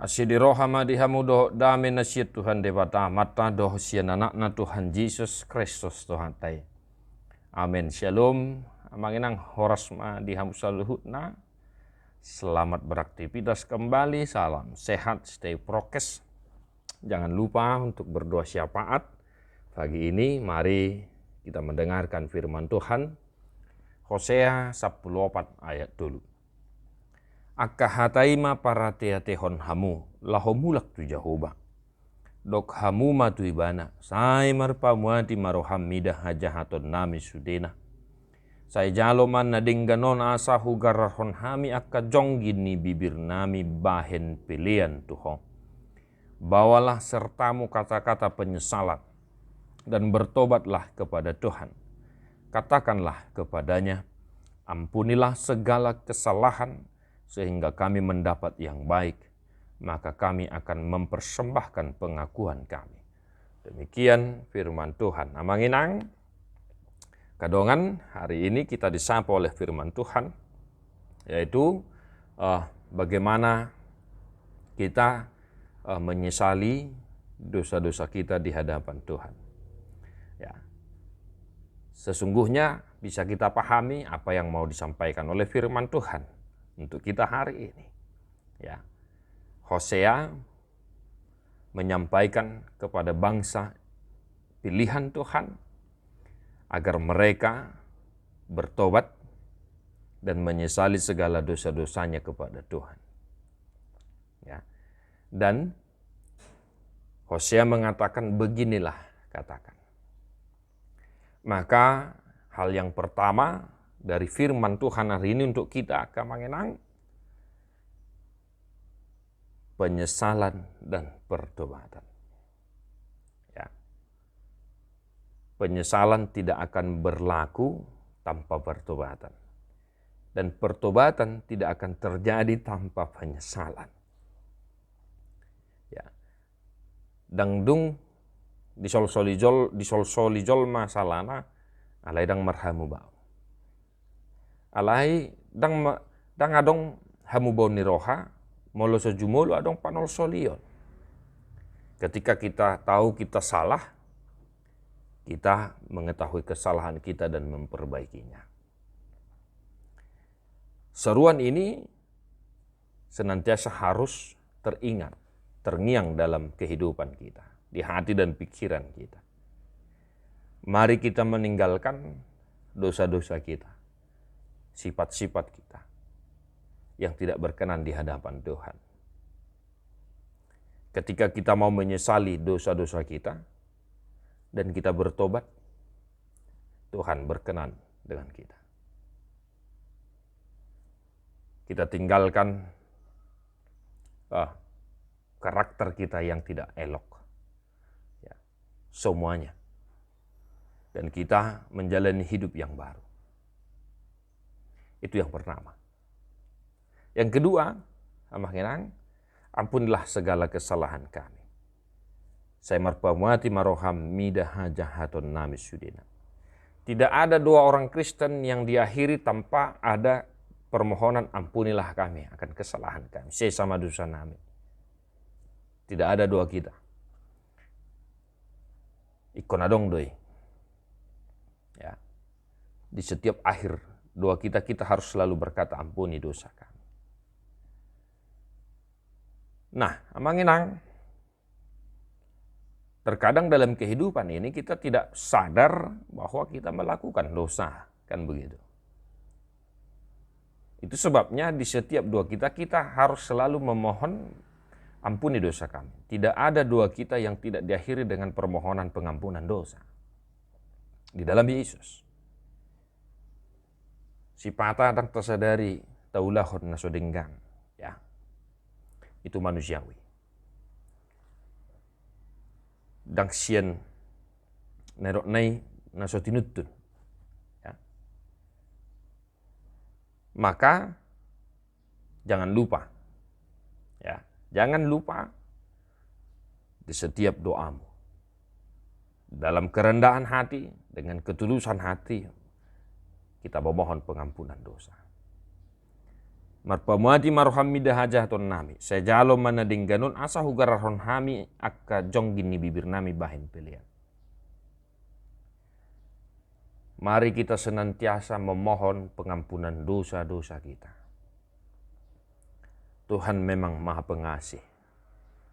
Asyidi rohama dihamu doh dame nasyid Tuhan debata mata doh sian anakna Tuhan Yesus Kristus Tuhan tay. Amin. Shalom. Amanginang horas ma dihamu saluhutna. Selamat beraktivitas kembali. Salam sehat, stay prokes. Jangan lupa untuk berdoa syafaat. Pagi ini mari kita mendengarkan firman Tuhan. Hosea 14 ayat dulu. Akka hataima para tehon hamu lahomulak tu Jehovah. Dok hamu matu ibana sai marpamuati maroham midah hajahaton nami sudena. Sai jaloman nadingganon asa hugarahon hami akka jonggin ni bibir nami bahen pilihan Tuhan. Bawalah sertamu kata-kata penyesalan dan bertobatlah kepada Tuhan. Katakanlah kepadanya, ampunilah segala kesalahan sehingga kami mendapat yang baik, maka kami akan mempersembahkan pengakuan kami. Demikian firman Tuhan. Amanginang, kadongan hari ini kita disapa oleh firman Tuhan, yaitu bagaimana kita menyesali dosa-dosa kita di hadapan Tuhan. Ya. Sesungguhnya bisa kita pahami apa yang mau disampaikan oleh firman Tuhan untuk kita hari ini. Ya. Hosea menyampaikan kepada bangsa pilihan Tuhan agar mereka bertobat dan menyesali segala dosa-dosanya kepada Tuhan. Ya. Dan Hosea mengatakan beginilah katakan. Maka hal yang pertama dari firman Tuhan hari ini untuk kita akan mengenang penyesalan dan pertobatan. Ya. Penyesalan tidak akan berlaku tanpa pertobatan. Dan pertobatan tidak akan terjadi tanpa penyesalan. Ya. Dangdung disol-solijol masalana alai dang marhamu bau. Alai dang adong hamu bau niroha molo sejumolo adong panol solion. Ketika kita tahu kita salah, kita mengetahui kesalahan kita dan memperbaikinya. Seruan ini senantiasa harus teringat, terngiang dalam kehidupan kita, di hati dan pikiran kita. Mari kita meninggalkan dosa-dosa kita, sifat-sifat kita yang tidak berkenan di hadapan Tuhan. Ketika kita mau menyesali dosa-dosa kita dan kita bertobat, Tuhan berkenan dengan kita. Kita tinggalkan karakter kita yang tidak elok. Ya, semuanya. Dan kita menjalani hidup yang baru. Itu yang pertama. Yang kedua, ampunilah segala kesalahan kami. Saya marpamuati maroham midah jahaton namis sudina. Tidak ada dua orang Kristen yang diakhiri tanpa ada permohonan ampunilah kami akan kesalahan kami. Saya sama dosa nami. Tidak ada doa kita. Ikon adong doi. Ya. Di setiap akhir doa kita harus selalu berkata ampuni dosa kami. Nah, amanginang, terkadang dalam kehidupan ini kita tidak sadar bahwa kita melakukan dosa, kan begitu. Itu sebabnya di setiap doa kita harus selalu memohon ampuni dosa kami. Tidak ada doa kita yang tidak diakhiri dengan permohonan pengampunan dosa. Di dalam Yesus. Si patah dan tersadari taulahon nasodenggang. Ya. Itu manusiawi. Dang sian neroknai nasotinutun. Ya. Maka jangan lupa. Ya, jangan lupa di setiap doamu. Dalam kerendahan hati, dengan ketulusan hati, kita memohon pengampunan dosa. Marpamuati marohami dahajah ton nami. Saya jalo mana dingganun asa hugarahon hami akka jonggin ni bibir nami bahin pilihan. Mari kita senantiasa memohon pengampunan dosa-dosa kita. Tuhan memang Maha Pengasih.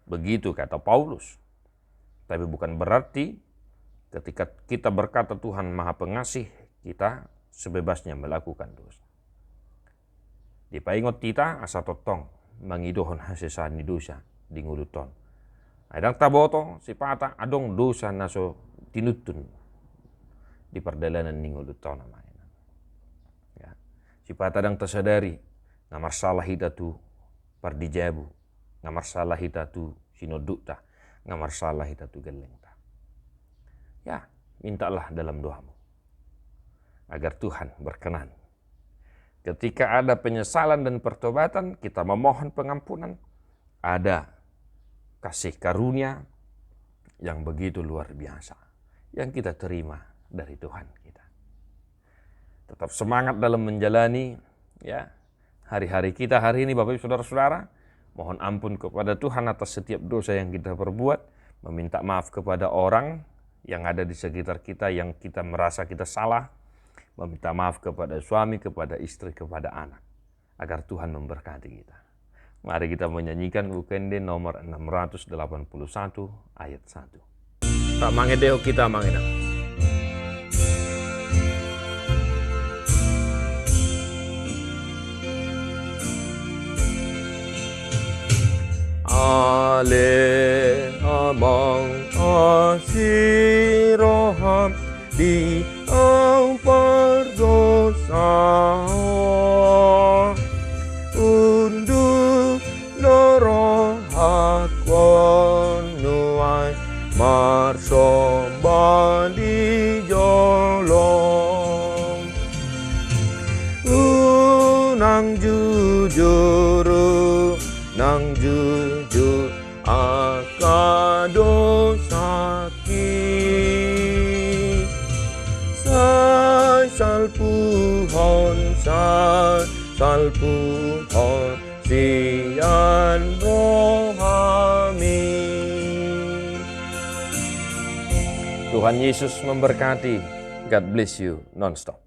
Begitu kata Paulus. Tapi bukan berarti ketika kita berkata Tuhan Maha Pengasih, kita sebebasnya melakukan dosa. Di paingot kita asa totong mangidohon hasesani dosa di nguluton. Adang taboto sipata adong dosa naso tinutun di perdalanan ni nguluton namanya. Ya. Sipata adang tersadari ngamar salah hita tu pardijabu, ngamar salah hita tu sinodukta, ngamar salah hita tu gelengta. Ya, mintalah dalam doamu agar Tuhan berkenan. Ketika ada penyesalan dan pertobatan, kita memohon pengampunan. Ada kasih karunia yang begitu luar biasa yang kita terima dari Tuhan kita. Tetap semangat dalam menjalani ya hari-hari kita hari ini, Bapak Ibu Saudara-saudara. Mohon ampun kepada Tuhan atas setiap dosa yang kita perbuat, meminta maaf kepada orang yang ada di sekitar kita yang kita merasa kita salah. Meminta maaf kepada suami, kepada istri, kepada anak. Agar Tuhan memberkati kita. Mari kita menyanyikan ukende nomor 681 ayat 1. Tak mangedeo kita mangena. Ale amang asiroham di perdosa undu loro hakon nuai marsomba di jolong nang jujuru nang jujur akadosaki salpuhon sian rohami. Tuhan Yesus memberkati. God bless you non-stop.